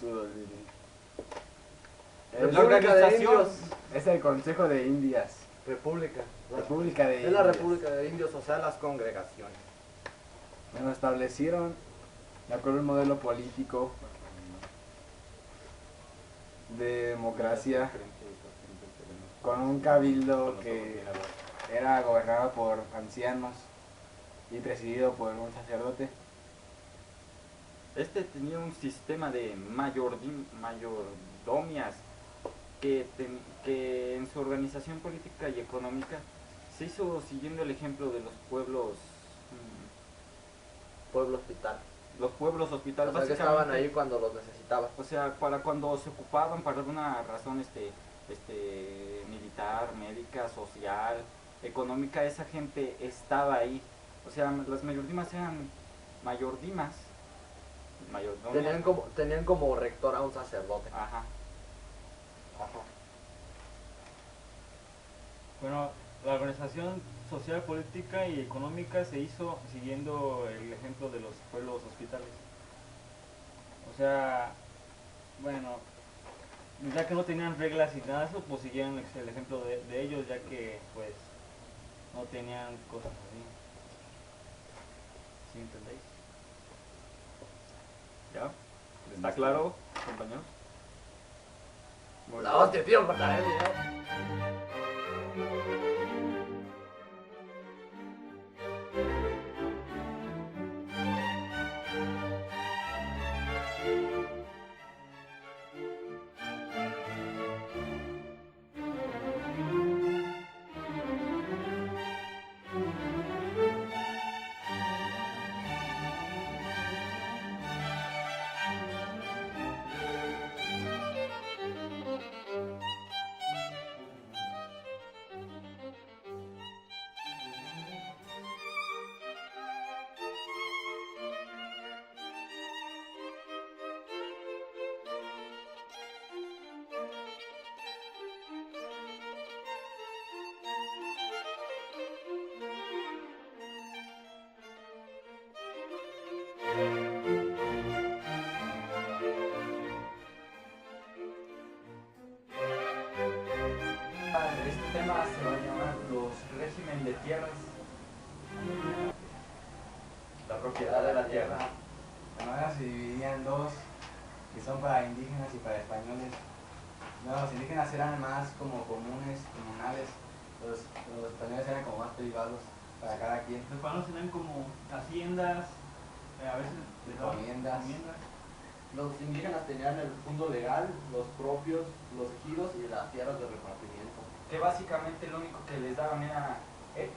todo, miren. La organización Es el Consejo de Indias. República. República de Es la Indias. República de Indios, o sea, las congregaciones. Bueno, establecieron, de acuerdo al modelo político de democracia, con un cabildo que era gobernado por ancianos y presidido por un sacerdote. Este tenía un sistema de mayordomías que en su organización política y económica se hizo siguiendo el ejemplo de los pueblos, Pueblo hospital. los pueblos hospital, O sea, que básicamente. estaban ahí cuando los necesitaban. O sea, para cuando se ocupaban para alguna razón militar, médica, social, económica, esa gente estaba ahí. O sea, las mayordimas eran mayordimas. Mayordomias. Tenían como rector a un sacerdote. Ajá. Bueno, la organización social, política y económica se hizo siguiendo el ejemplo de los pueblos hospitales. O sea, bueno, ya que no tenían reglas y nada de eso, pues siguieron el ejemplo de ellos, ya que pues no tenían cosas así. ¿Sí entendéis? ¿Ya? ¿Está claro, compañeros? Muy La bien. hostia, tío, para el video. Este tema se va a llamar los régimen de tierras. La propiedad de la tierra. Bueno, ahora se dividían en dos, que son para indígenas y para españoles. No, los indígenas eran más como comunes, comunales, los españoles eran como más privados para cada quien. Los españoles tenían como haciendas, a veces les daban Encomiendas. Los indígenas tenían el fondo legal, los propios, los ejidos y las tierras de repartimiento. Que básicamente lo único que les daban era...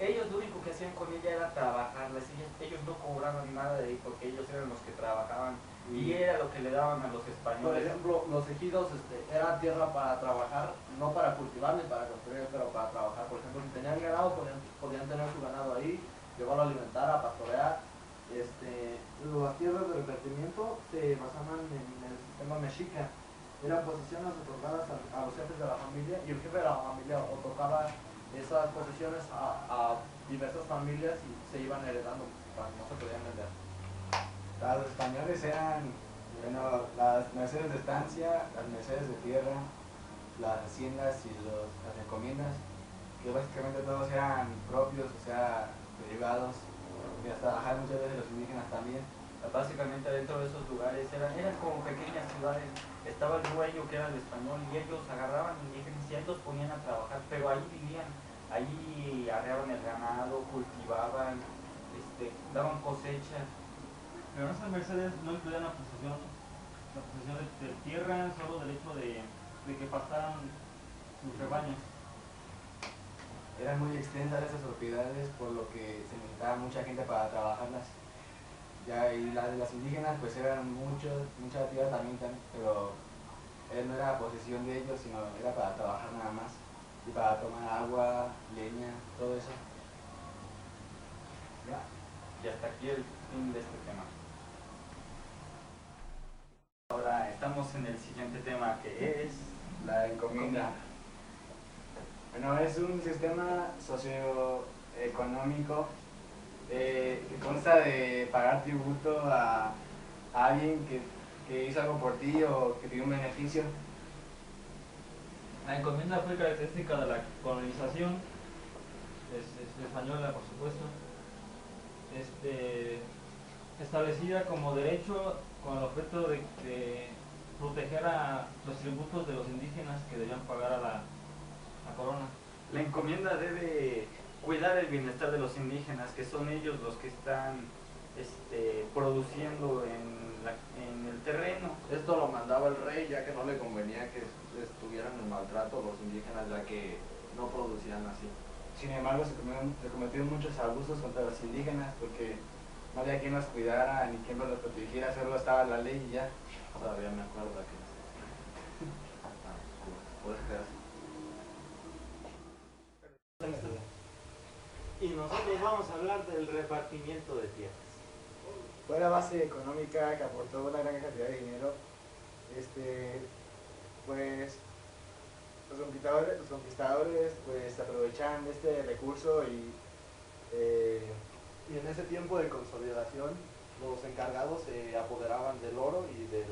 Ellos lo único que hacían con ella era trabajarles. Ellos no cobraban nada de ahí porque ellos eran los que trabajaban. Y era lo que le daban a los Por españoles. ejemplo, los ejidos era tierra para trabajar, no para cultivar ni para construir, pero para trabajar. Por ejemplo, si tenían ganado, podían tener su ganado ahí, llevarlo a alimentar, a pastorear. Las tierras de repartimiento se basaban en el sistema mexica. Eran posesiones otorgadas a los jefes de la familia y el jefe de la familia otorgaba esas posesiones a diversas familias y se iban heredando, para que no se podían vender. Los españoles eran, bueno, las mercedes de estancia, las mercedes de tierra, las haciendas y las encomiendas, que básicamente todos eran propios, o sea, privados, y hasta trabajar muchas veces los indígenas también. Básicamente dentro de esos lugares eran como pequeñas ciudades. Estaba el dueño que era el español y ellos agarraban indígenas y ahí los ponían a trabajar, pero ahí vivían, ahí arreaban el ganado, cultivaban, daban cosecha. Pero esas mercedes no incluían la posesión de tierra, solo del hecho de que pastaran sus rebaños. Eran muy extensas esas propiedades, por lo que se necesitaba mucha gente para trabajarlas. Ya, y las indígenas pues eran mucha tierra también, pero no era posesión de ellos, sino era para trabajar nada más. Y para tomar agua, leña, todo eso. ¿Ya? Y hasta aquí el fin de este tema. Ahora estamos en el siguiente tema que es La encomienda. Bueno, es un sistema socioeconómico que consta de pagar tributo a alguien que que hizo algo por ti o que te dio un beneficio? La encomienda fue característica de la colonización española, por supuesto, establecida como derecho con el objeto de proteger a los tributos de los indígenas que debían pagar a la corona. La encomienda debe cuidar el bienestar de los indígenas, que son ellos los que están produciendo en el terreno. Esto lo mandaba el rey, ya que no le convenía que estuvieran en maltrato los indígenas, ya que no producían así. Sin embargo, se cometieron muchos abusos contra los indígenas porque no había quien los cuidara ni quien los protegiera, solo estaba la ley y ya. Todavía me acuerdo que puedes quedar. Y nosotros vamos a hablar del repartimiento de tierras. Fue la base económica que aportó una gran cantidad de dinero. Pues los conquistadores pues aprovechaban este recurso y en ese tiempo de consolidación los encargados se apoderaban del oro y del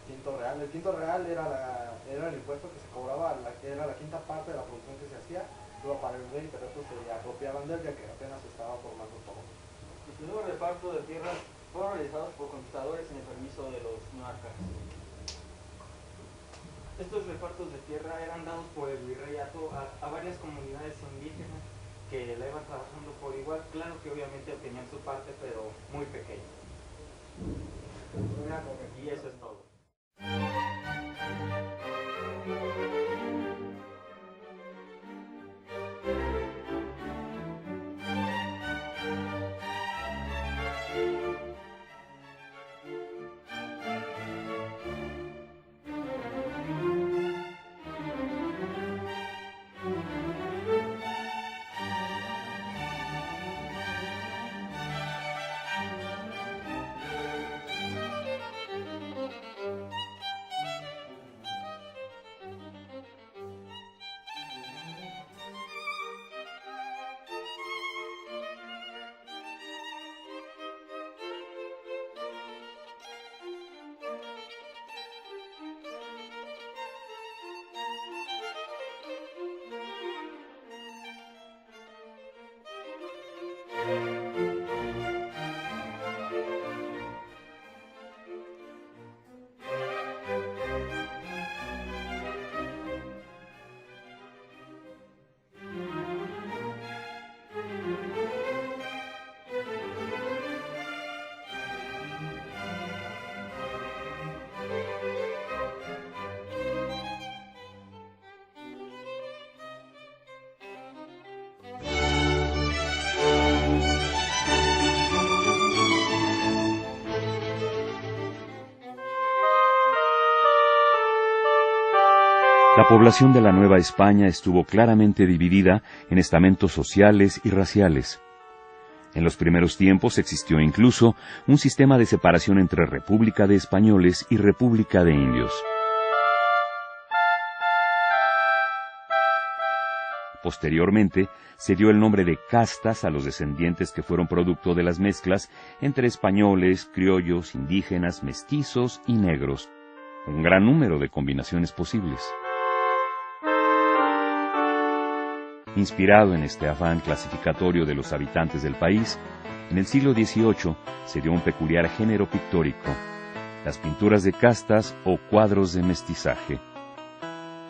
quinto real. El quinto real era el impuesto que se cobraba, era la quinta parte de la producción que se hacía, iba para el rey, pero estos se apropiaban de él ya que apenas estaba formando todo. Los primeros repartos de tierras fueron realizados por conquistadores en el permiso de los monarcas. Estos repartos de tierra eran dados por el virreinato a varias comunidades indígenas que la iban trabajando por igual. Claro que obviamente obtenían su parte, pero muy pequeña. Y eso es todo. La población de la Nueva España estuvo claramente dividida en estamentos sociales y raciales. En los primeros tiempos existió incluso un sistema de separación entre República de Españoles y República de Indios. Posteriormente, se dio el nombre de castas a los descendientes que fueron producto de las mezclas entre españoles, criollos, indígenas, mestizos y negros. Un gran número de combinaciones posibles. Inspirado en este afán clasificatorio de los habitantes del país, en el siglo XVIII se dio un peculiar género pictórico, las pinturas de castas o cuadros de mestizaje.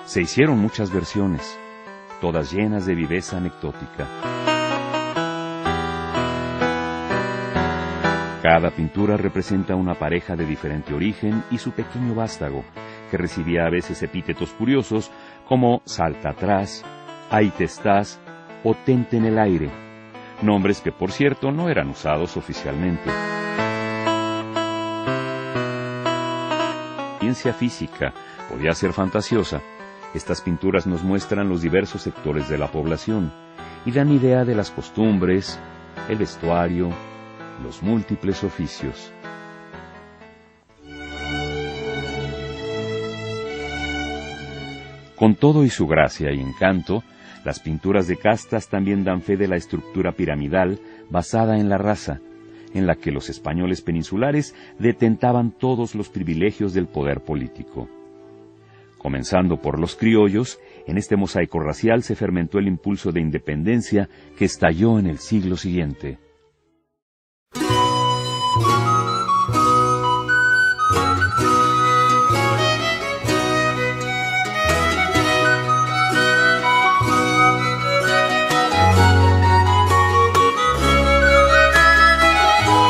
Se hicieron muchas versiones, todas llenas de viveza anecdótica. Cada pintura representa una pareja de diferente origen y su pequeño vástago, que recibía a veces epítetos curiosos como salta atrás, ahí te estás o tente en el aire, nombres que por cierto no eran usados oficialmente. La ciencia física podía ser fantasiosa. Estas pinturas nos muestran los diversos sectores de la población y dan idea de las costumbres, el vestuario, los múltiples oficios. Con todo y su gracia y encanto, las pinturas de castas también dan fe de la estructura piramidal basada en la raza, en la que los españoles peninsulares detentaban todos los privilegios del poder político. Comenzando por los criollos, en este mosaico racial se fermentó el impulso de independencia que estalló en el siglo siguiente.